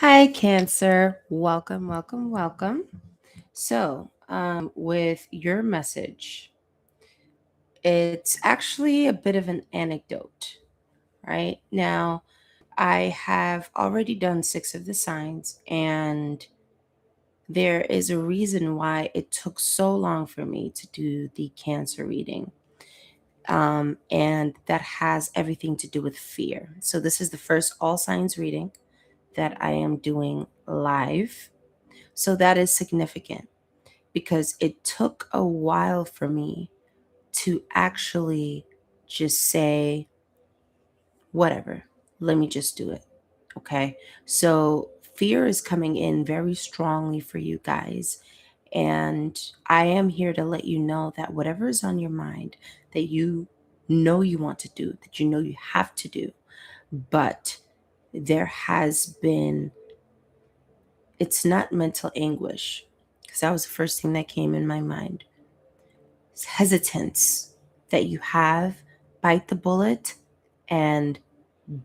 Hi, Cancer. Welcome, welcome, welcome. With your message, it's actually a bit of an anecdote, right? Now, I have already done 6 of the signs, and there is a reason why it took so long for me to do the Cancer reading. And that has everything to do with fear. So, this is the first all signs reading that I am doing live. So that is significant because it took a while for me to actually just say, whatever, let me just do it. Okay. So fear is coming in very strongly for you guys. And I am here to let you know that whatever is on your mind that you know you want to do, that you know you have to do, but there has been, it's not mental anguish, because that was the first thing that came in my mind. It's hesitance that you have. Bite the bullet and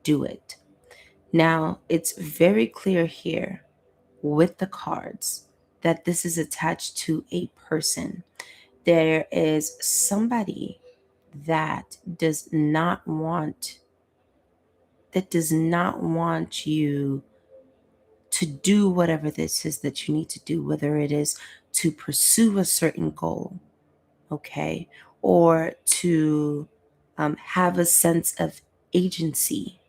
do it. Now, it's very clear here with the cards that this is attached to a person. There is somebody that does not want you to do whatever this is that you need to do, whether it is to pursue a certain goal, okay, or to have a sense of agency.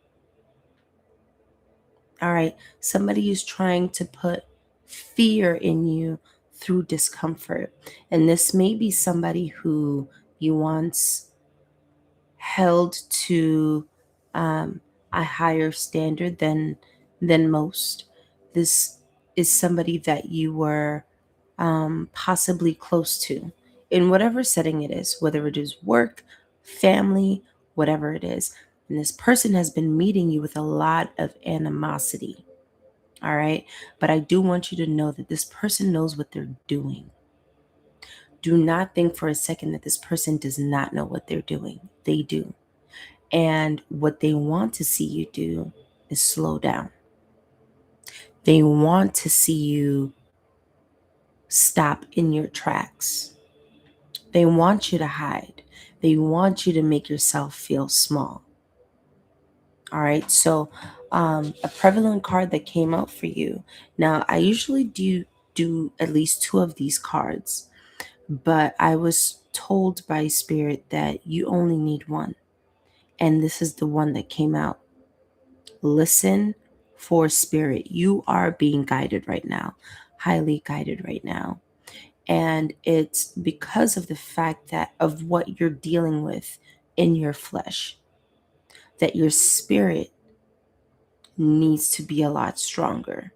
All right, somebody is trying to put fear in you through discomfort. And this may be somebody who you once held to um, a higher standard than most. This is somebody that you were possibly close to in whatever setting it is, whether it is work, family, whatever it is. And this person has been meeting you with a lot of animosity. All right. But I do want you to know that this person knows what they're doing. Do not think for a second that this person does not know what they're doing. They do. And what they want to see you do is slow down. They want to see you stop in your tracks. They want you to hide. They want you to make yourself feel small. All right. So, a prevalent card that came out for you. Now, I usually do at least 2 of these cards, but I was told by Spirit that you only need one, and this is the one that came out. Listen for Spirit. You are being guided right now, highly guided right now. And it's because of the fact that of what you're dealing with in your flesh, that your spirit needs to be a lot stronger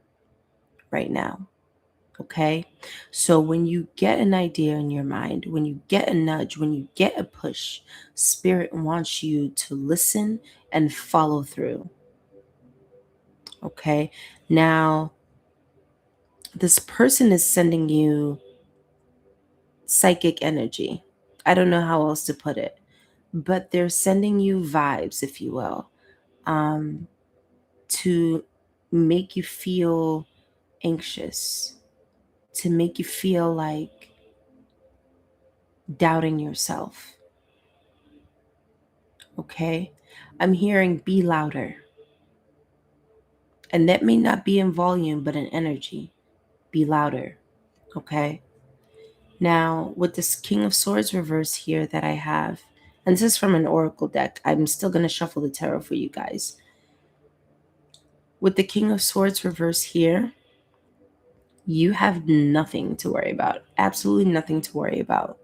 right now. Okay. So when you get an idea in your mind, when you get a nudge, when you get a push, Spirit wants you to listen and follow through. Okay. Now, this person is sending you psychic energy. I don't know how else to put it, but they're sending you vibes, if you will, um, to make you feel anxious, to make you feel like doubting yourself. Okay? I'm hearing be louder. And that may not be in volume, but in energy. Be louder. Okay? Now, with this King of Swords reverse here that I have, and this is from an oracle deck, I'm still going to shuffle the tarot for you guys. With the King of Swords reverse here, you have nothing to worry about. Absolutely nothing to worry about.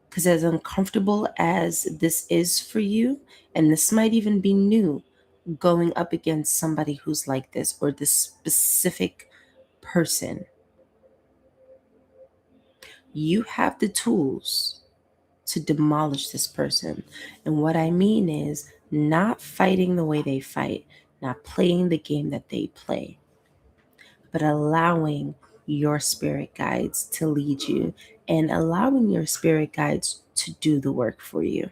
Because as uncomfortable as this is for you, and this might even be new, going up against somebody who's like this or this specific person, you have the tools to demolish this person. And what I mean is not fighting the way they fight, not playing the game that they play, but allowing your spirit guides to lead you and allowing your spirit guides to do the work for you.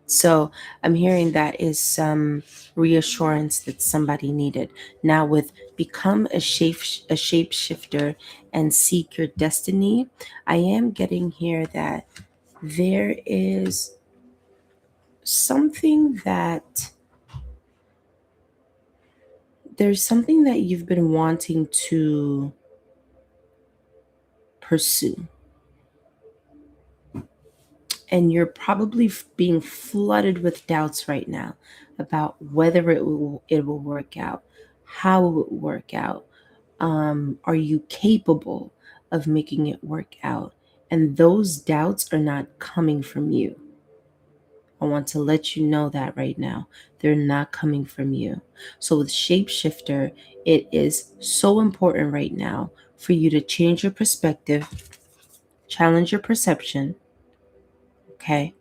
So I'm hearing that is some reassurance that somebody needed. Now with become a shapeshifter and seek your destiny, I am getting here that there is something that you've been wanting to pursue, and you're probably being flooded with doubts right now about whether it will work out, how it will work out. Are you capable of making it work out? And those doubts are not coming from you. I want to let you know that right now. They're not coming from you. So with Shapeshifter, it is so important right now for you to change your perspective, challenge your perception, okay?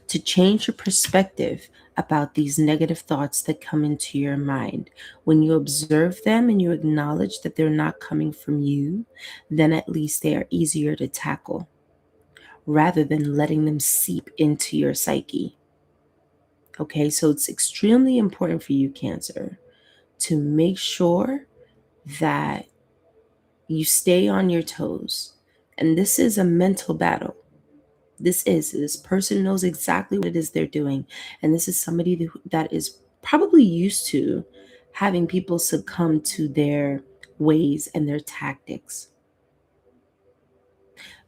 To change your perspective about these negative thoughts that come into your mind. When you observe them and you acknowledge that they're not coming from you, then at least they are easier to tackle rather than letting them seep into your psyche. Okay, so it's extremely important for you, Cancer, to make sure that you stay on your toes. And this is a mental battle. This person knows exactly what it is they're doing, and this is somebody that is probably used to having people succumb to their ways and their tactics.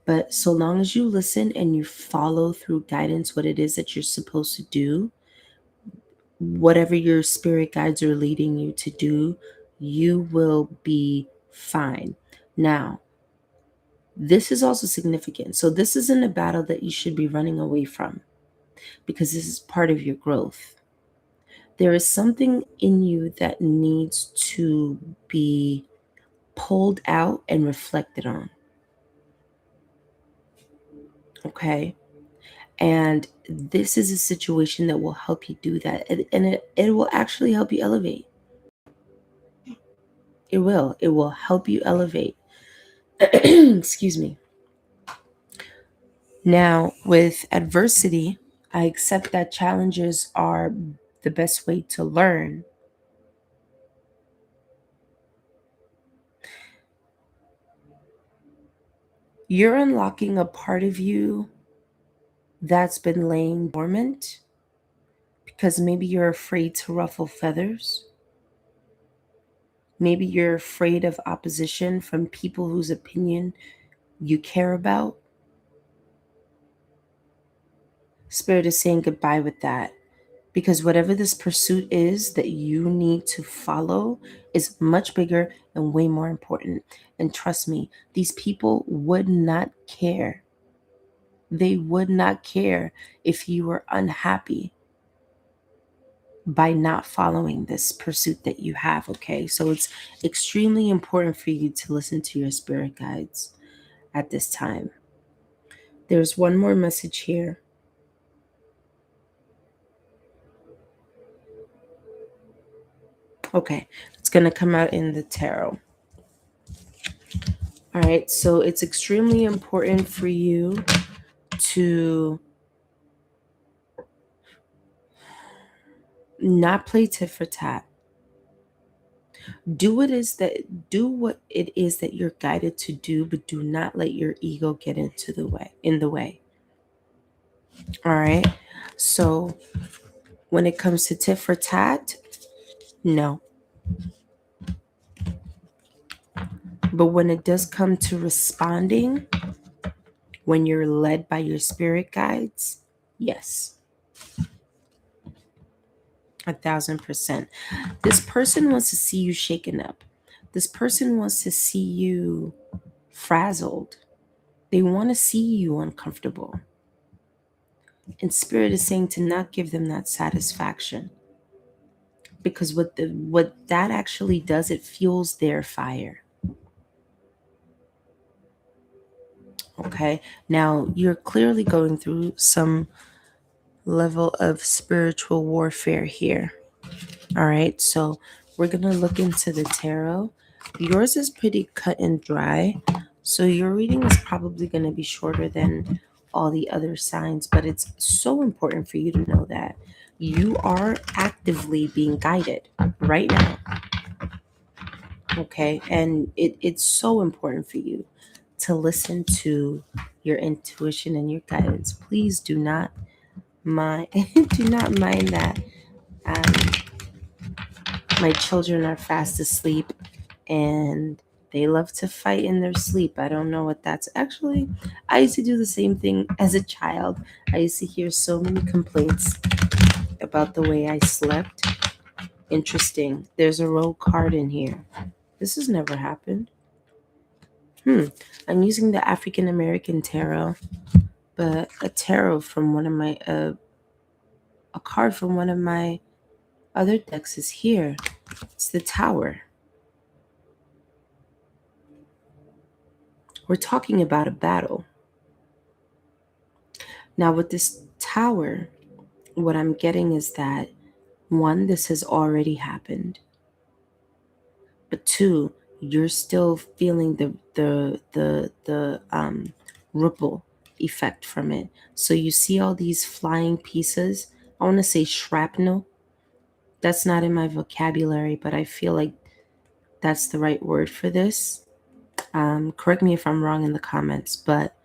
But so long as you listen and you follow through guidance what it is that you're supposed to do, whatever your spirit guides are leading you to do, you will be fine. Now, this is also significant. So this isn't a battle that you should be running away from, because this is part of your growth. There is something in you that needs to be pulled out and reflected on. Okay. And this is a situation that will help you do that. And it will actually help you elevate. It will. It will help you elevate. Excuse me. Now, with adversity, I accept that challenges are the best way to learn. You're unlocking a part of you that's been laying dormant because maybe you're afraid to ruffle feathers. Maybe you're afraid of opposition from people whose opinion you care about. Spirit is saying goodbye with that, because whatever this pursuit is that you need to follow is much bigger and way more important. And trust me, these people would not care. They would not care if you were unhappy by not following this pursuit that you have, okay? So it's extremely important for you to listen to your spirit guides at this time. There's one more message here. Okay, it's going to come out in the tarot. All right, so it's extremely important for you to not play tit for tat. Do what it is that you're guided to do, but do not let your ego get in the way. All right. So when it comes to tit for tat, no. But when it does come to responding, when you're led by your spirit guides, yes. 1,000%. This person wants to see you shaken up. This person wants to see you frazzled. They want to see you uncomfortable. And spirit is saying to not give them that satisfaction. Because what that actually does, it fuels their fire. Okay? Now, you're clearly going through some level of spiritual warfare here. All right? So, we're going to look into the tarot. Yours is pretty cut and dry. So, your reading is probably going to be shorter than all the other signs, but it's so important for you to know that you are actively being guided right now. Okay. And it's so important for you to listen to your intuition and your guidance. Please do not mind do not mind that my children are fast asleep and they love to fight in their sleep. I don't know what that's actually. I used to do the same thing as a child. I used to hear so many complaints about the way I slept. Interesting. There's a rogue card in here. This has never happened. I'm using the African American tarot, but a tarot from one of my a card from one of my other decks is here. It's the Tower. We're talking about a battle. Now, with this Tower, what I'm getting is that one, this has already happened, but two, you're still feeling the ripple effect from it. So you see all these flying pieces. I want to say shrapnel. That's not in my vocabulary, but I feel like that's the right word for this. Correct me if I'm wrong in the comments, but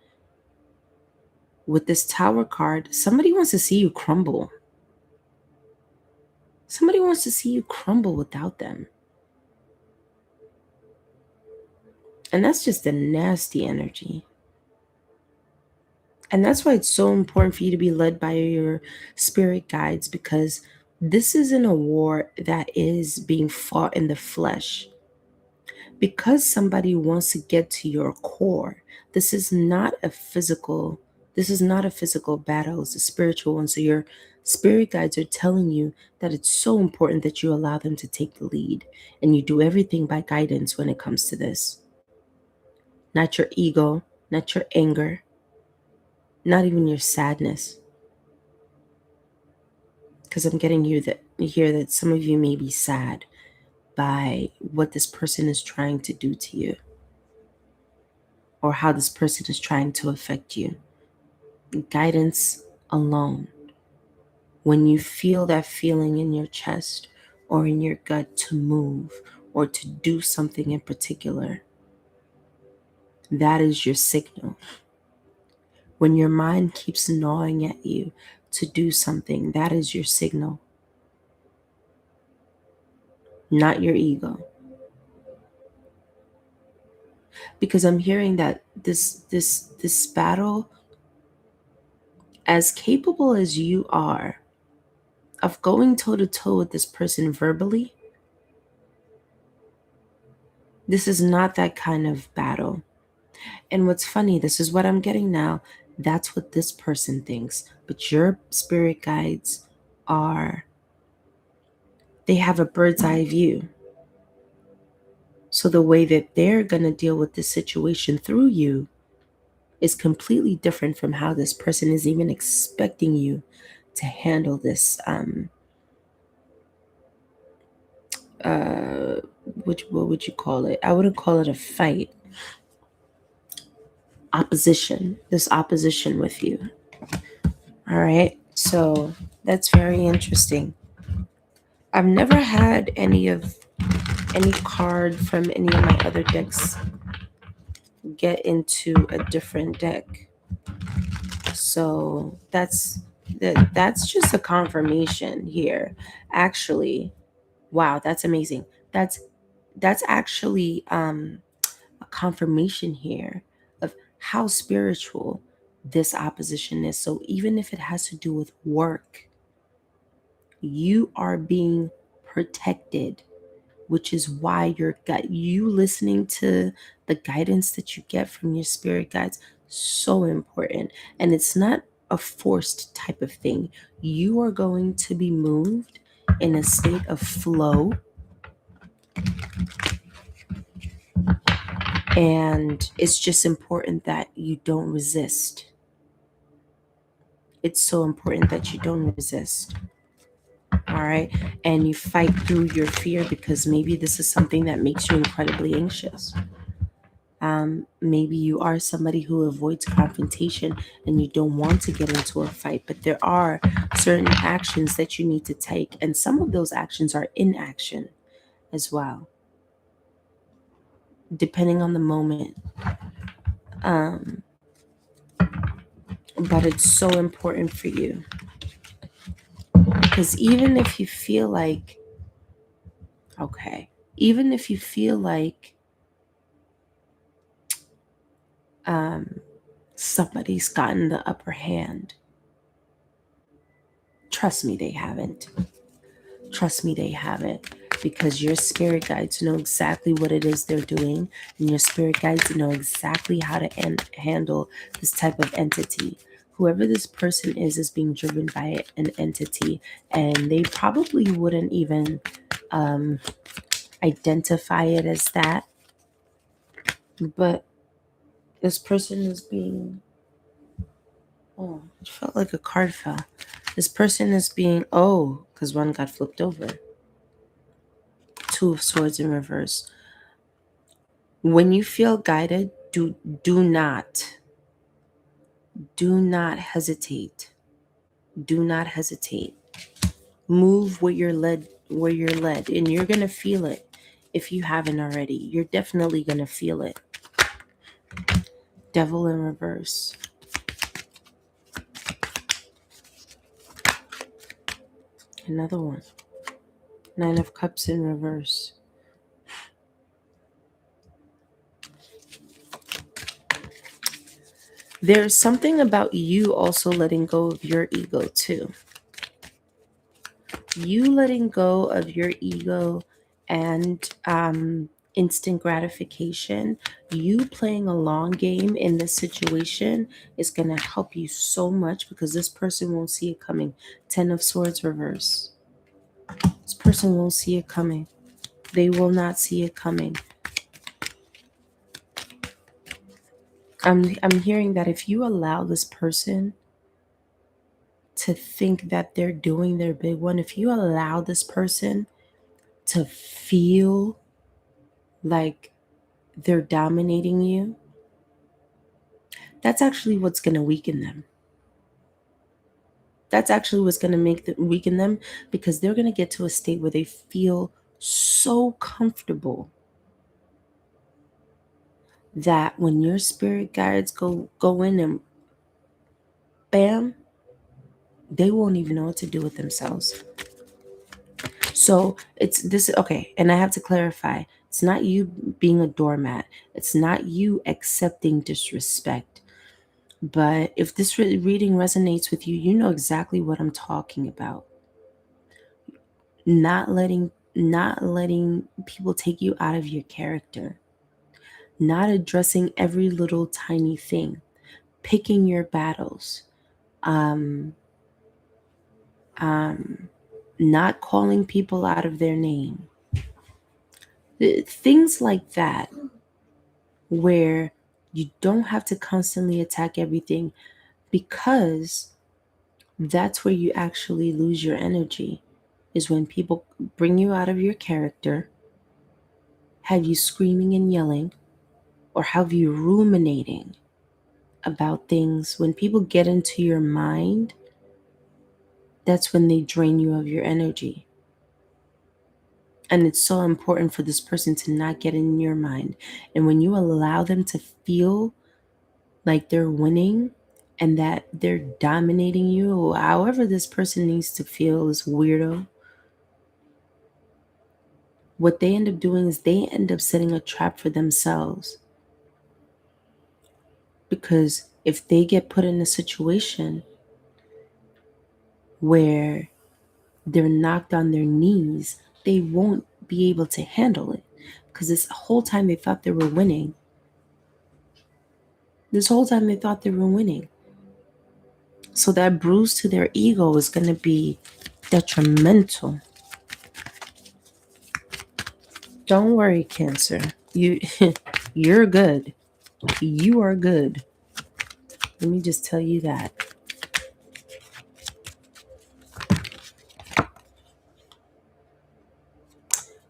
with this Tower card, somebody wants to see you crumble. Somebody wants to see you crumble without them. And that's just a nasty energy. And that's why it's so important for you to be led by your spirit guides, because this isn't a war that is being fought in the flesh. Because somebody wants to get to your core, this is not a physical battle, it's a spiritual one. So your spirit guides are telling you that it's so important that you allow them to take the lead and you do everything by guidance when it comes to this. Not your ego, not your anger, not even your sadness. Because I'm getting you that here that some of you may be sad by what this person is trying to do to you, or how this person is trying to affect you. Guidance alone. When you feel that feeling in your chest or in your gut to move or to do something in particular, that is your signal. When your mind keeps gnawing at you to do something, that is your signal. Not your ego. Because I'm hearing that this battle, as capable as you are of going toe to toe with this person verbally, this is not that kind of battle. And what's funny, this is what I'm getting now. That's what this person thinks. But your spirit guides they have a bird's eye view. So the way that they're going to deal with this situation through you is completely different from how this person is even expecting you to handle this. What would you call it? I wouldn't call it a fight. This opposition with you. All right. So that's very interesting. I've never had any card from any of my other decks get into a different deck. So that's just a confirmation here. Actually, wow, that's amazing. That's actually a confirmation here of how spiritual this opposition is. So even if it has to do with work, you are being protected, which is why you listening to the guidance that you get from your spirit guides, so important. And it's not a forced type of thing. You are going to be moved in a state of flow, and it's just important that you don't resist. It's so important that you don't resist. All right. And you fight through your fear, because maybe this is something that makes you incredibly anxious. Maybe you are somebody who avoids confrontation and you don't want to get into a fight, but there are certain actions that you need to take, and some of those actions are inaction as well, depending on the moment. Um, but it's so important for you, because even if you feel like, okay, even if you feel like somebody's gotten the upper hand, trust me, they haven't. Trust me, they haven't. Because your spirit guides know exactly what it is they're doing, and your spirit guides know exactly how to handle this type of entity. Whoever this person is being driven by an entity, and they probably wouldn't even identify it as that. But this person is being, oh, it felt like a card fell. This person is being, oh, because one got flipped over. Two of Swords in reverse. When you feel guided, do not hesitate. Do not hesitate. Move where you're led, and you're gonna feel it. If you haven't already, you're definitely gonna feel it. Devil in reverse. Another one. Nine of Cups in reverse. There's something about you also letting go of your ego too. You letting go of your ego and instant gratification, you playing a long game in this situation is going to help you so much, because this person won't see it coming. 10 of Swords reverse. This person won't see it coming. They will not see it coming. I'm hearing that if you allow this person to think that they're doing their big one, if you allow this person to feel like they're dominating you, that's actually what's going to weaken them. That's actually what's going to make them weaken them, because they're going to get to a state where they feel so comfortable that when your spirit guides go in and bam, they won't even know what to do with themselves. So it's this, okay, and I have to clarify, it's not you being a doormat. It's not you accepting disrespect. But if this reading resonates with you, you know exactly what I'm talking about. Not letting people take you out of your character. Not addressing every little tiny thing. Picking your battles. Not calling people out of their name. Things like that, where you don't have to constantly attack everything, because that's where you actually lose your energy, is when people bring you out of your character, have you screaming and yelling, or have you ruminating about things. When people get into your mind, that's when they drain you of your energy. And it's so important for this person to not get in your mind. And when you allow them to feel like they're winning and that they're dominating you, however this person needs to feel, is weirdo, what they end up doing is they end up setting a trap for themselves. Because if they get put in a situation where they're knocked on their knees, they won't be able to handle it. Because this whole time they thought they were winning. So that bruise to their ego is going to be detrimental. Don't worry, Cancer. You're good. You are good. Let me just tell you that.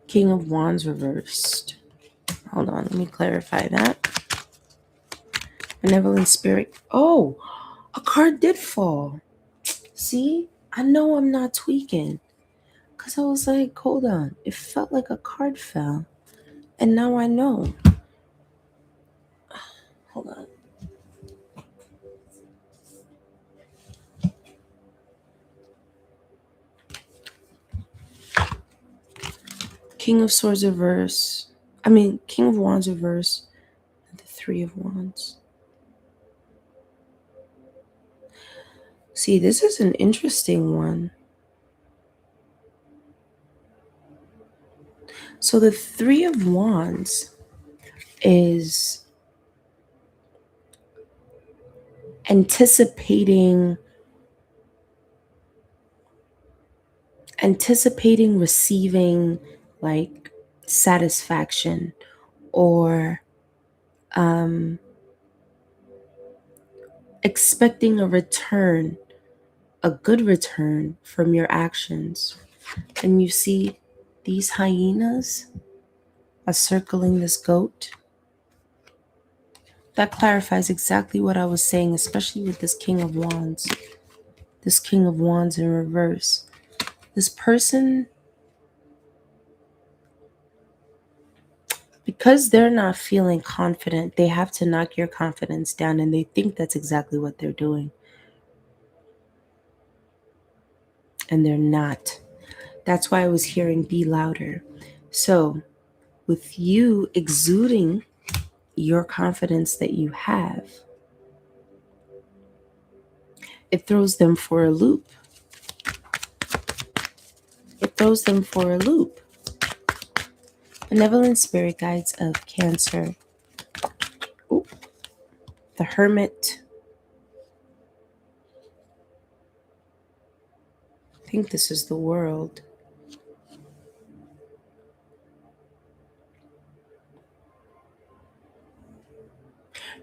King of Wands reversed. Hold on, let me clarify that. Benevolent spirit. Oh, a card did fall. See, I know I'm not tweaking. Because I was like, hold on. It felt like a card fell. And now I know. Hold on. King of Swords reverse. King of Wands reverse. And the Three of Wands. See, this is an interesting one. So the Three of Wands is anticipating receiving like satisfaction or expecting a return, a good return from your actions. And you see these hyenas are circling this goat. That clarifies exactly what I was saying, especially with this King of Wands. This King of Wands in reverse. This person, because they're not feeling confident, they have to knock your confidence down, and they think that's exactly what they're doing. And they're not. That's why I was hearing be louder. So, with you exuding your confidence that you have, it throws them for a loop. It throws them for a loop. Benevolent spirit guides of Cancer. Ooh. The Hermit. I think this is the World.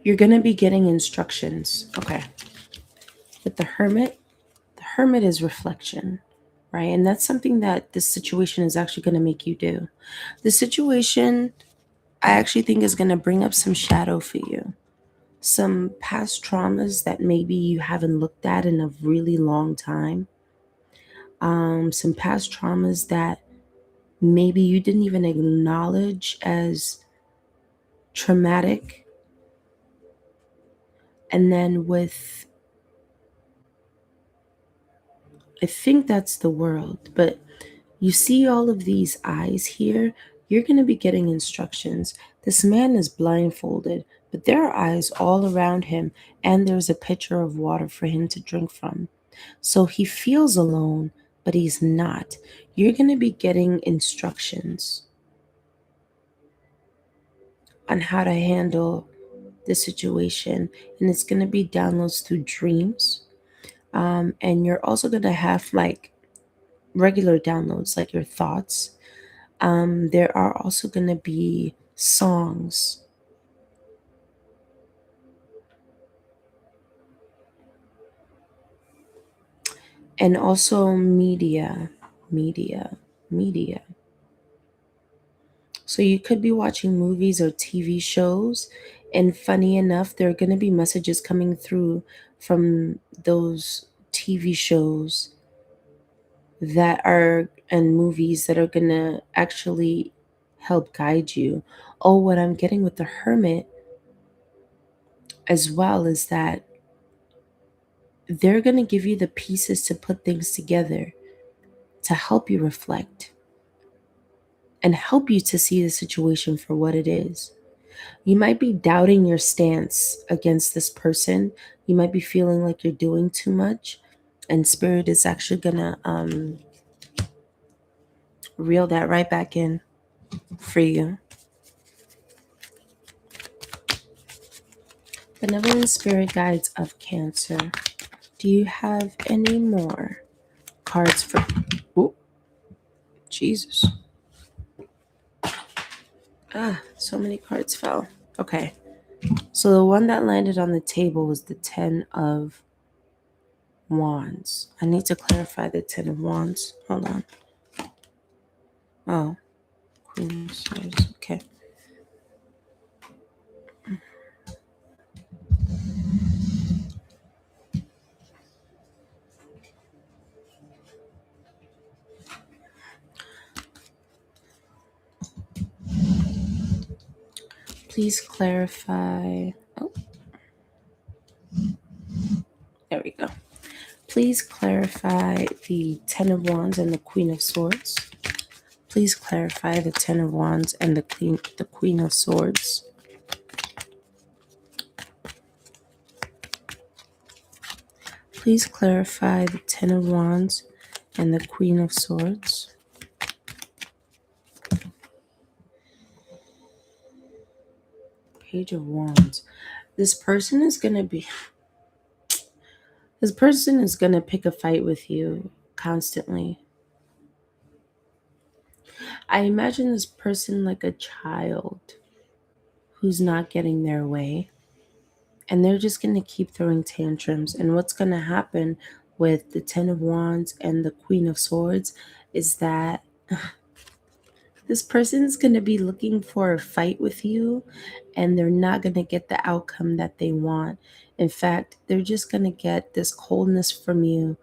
You're going to be getting instructions. Okay. With the Hermit is reflection, right? And that's something that this situation is actually going to make you do. The situation, I actually think, is going to bring up some shadow for you. Some past traumas that maybe you haven't looked at in a really long time. Some past traumas that maybe you didn't even acknowledge as traumatic. And then I think that's the World, but you see all of these eyes here, you're going to be getting instructions. This man is blindfolded, but there are eyes all around him, and there's a pitcher of water for him to drink from. So he feels alone, but he's not. You're going to be getting instructions on how to handle the situation, and it's going to be downloads through dreams. And you're also going to have like regular downloads, like your thoughts. There are also going to be songs. And also media. So you could be watching movies or TV shows, and funny enough, there are going to be messages coming through from those TV shows that are and movies that are going to actually help guide you. Oh, what I'm getting with the Hermit as well is that they're going to give you the pieces to put things together to help you reflect and help you to see the situation for what it is. You might be doubting your stance against this person. You might be feeling like you're doing too much, and Spirit is actually going to reel that right back in for you. Benevolent Spirit guides of Cancer. Do you have any more cards for... Oh, Jesus. So many cards fell. Okay. So the one that landed on the table was the Ten of Wands. I need to clarify the Ten of Wands. Hold on. Oh. Queen of Swords. Okay. Please clarify. Oh, there we go. Please clarify the Ten of Wands and the Queen of Swords. Please clarify the Ten of Wands and the Queen of Swords. Please clarify the Ten of Wands and the Queen of Swords. Page of Wands. This person is going to pick a fight with you constantly. I imagine this person like a child who's not getting their way. And they're just going to keep throwing tantrums. And what's going to happen with the Ten of Wands and the Queen of Swords is that this person is going to be looking for a fight with you, and they're not going to get the outcome that they want. In fact, they're just going to get this coldness from you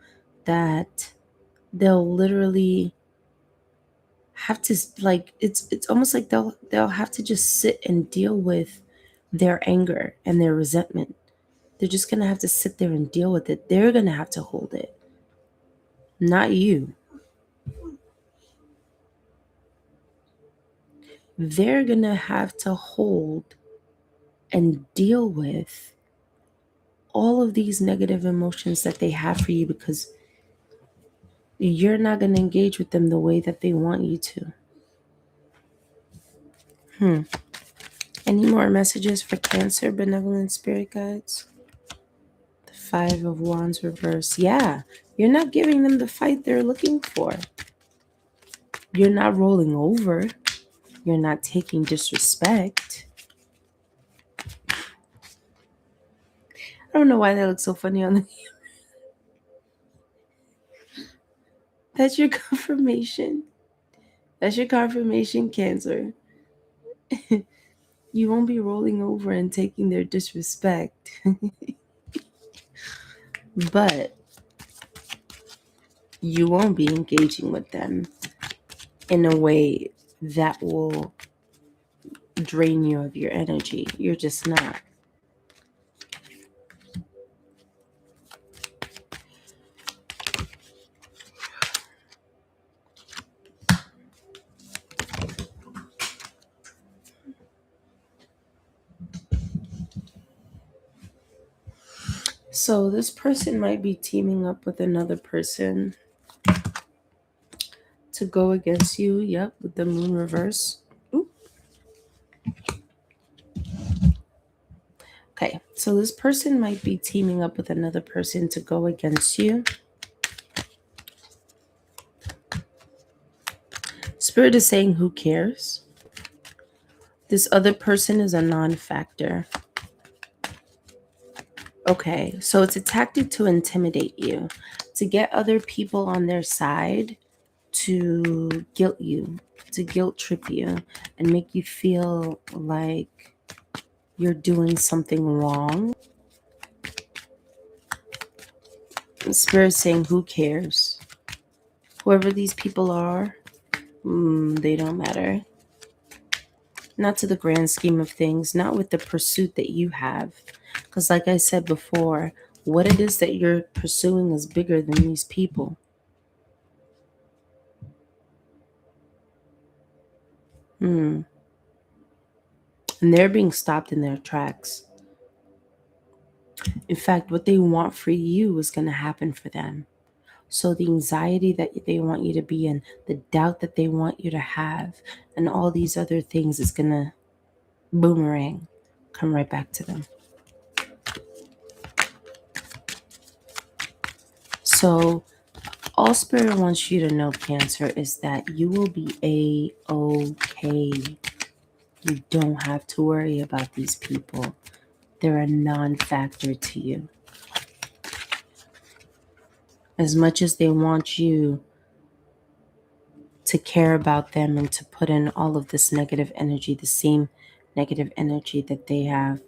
that they'll literally have to, like, it's almost like they'll have to just sit and deal with their anger and their resentment. They're just going to have to sit there and deal with it. They're going to have to hold it, not you. They're going to have to hold and deal with all of these negative emotions that they have for you because you're not going to engage with them the way that they want you to. Any more messages for Cancer, benevolent spirit guides? The Five of Wands reverse. Yeah, you're not giving them the fight they're looking for. You're not rolling over. You're not taking disrespect. I don't know why that looks so funny on the That's your confirmation. That's your confirmation, Cancer. You won't be rolling over and taking their disrespect. But you won't be engaging with them in a way that will drain you of your energy. You're just not. So this person might be teaming up with another person to go against you. Yep, with the moon reverse. Ooh. Okay, so this person might be teaming up with another person to go against you. Spirit is saying, who cares? This other person is a non-factor. Okay, so it's a tactic to intimidate you, to get other people on their side, to guilt you, to guilt trip you, and make you feel like you're doing something wrong. Spirit saying, who cares? Whoever these people are, they don't matter. Not to the grand scheme of things, not with the pursuit that you have. Because like I said before, what it is that you're pursuing is bigger than these people. And they're being stopped in their tracks. In fact, what they want for you is going to happen for them. So the anxiety that they want you to be in, the doubt that they want you to have, and all these other things is going to boomerang, come right back to them. So all Spirit wants you to know, Cancer, is that you will be A-okay. You don't have to worry about these people. They're a non-factor to you. As much as they want you to care about them and to put in all of this negative energy, the same negative energy that they have.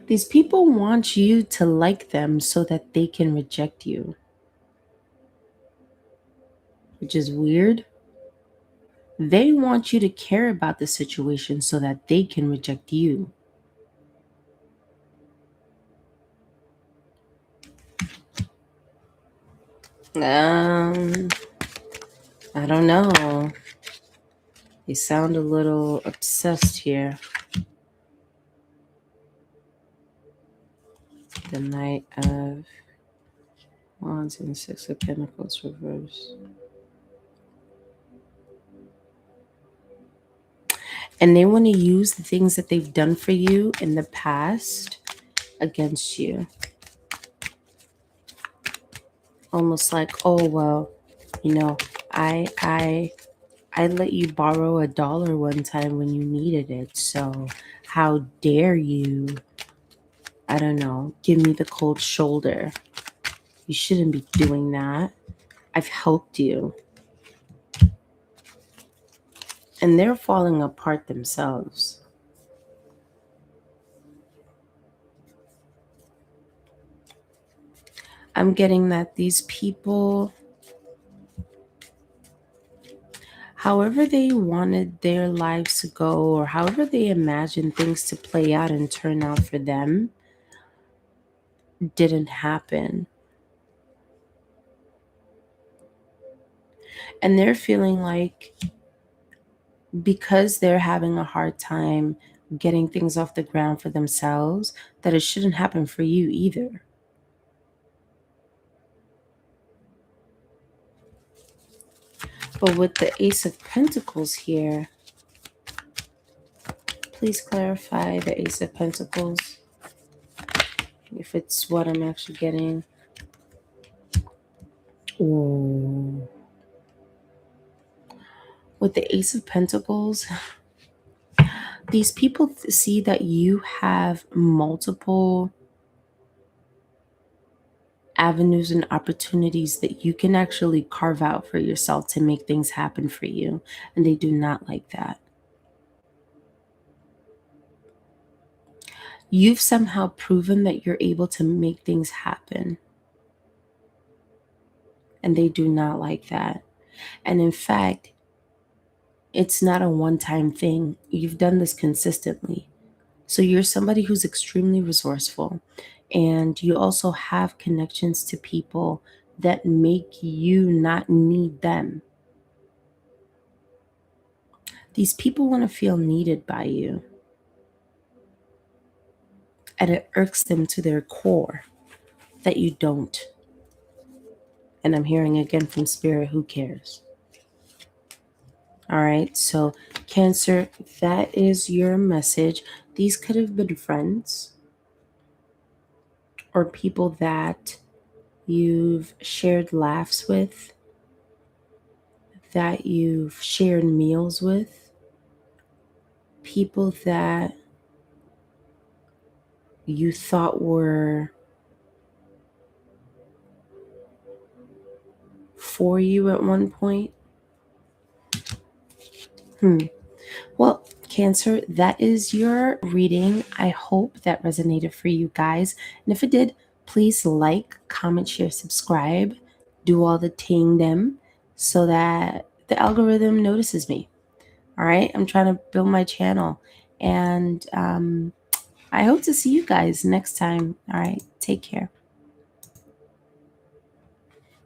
These people want you to like them so that they can reject you. which is weird. They want you to care about the situation so that they can reject you. I don't know. They sound a little obsessed here. The Knight of Wands and Six of Pentacles reversed. And they want to use the things that they've done for you in the past against you. Almost like, oh, well, you know, I let you borrow $1 one time when you needed it. So how dare you, I don't know, give me the cold shoulder. You shouldn't be doing that. I've helped you. And they're falling apart themselves. I'm getting that these people, however they wanted their lives to go, or however they imagined things to play out and turn out for them, didn't happen. And they're feeling like because they're having a hard time getting things off the ground for themselves, that it shouldn't happen for you either. But with the Ace of Pentacles here, please clarify the Ace of Pentacles, if it's what I'm actually getting. Ooh. With the Ace of Pentacles, these people see that you have multiple avenues and opportunities that you can actually carve out for yourself to make things happen for you. And they do not like that. You've somehow proven that you're able to make things happen. And they do not like that. And in fact, it's not a one-time thing. You've done this consistently. So you're somebody who's extremely resourceful. And you also have connections to people that make you not need them. These people want to feel needed by you. And it irks them to their core that you don't. And I'm hearing again from Spirit, who cares? All right, so Cancer, that is your message. These could have been friends or people that you've shared laughs with, that you've shared meals with, people that you thought were for you at one point. Well, Cancer, that is your reading. I hope that resonated for you guys. And if it did, please like, comment, share, subscribe, do all the ting them so that the algorithm notices me. All right, I'm trying to build my channel. And I hope to see you guys next time. All right, take care.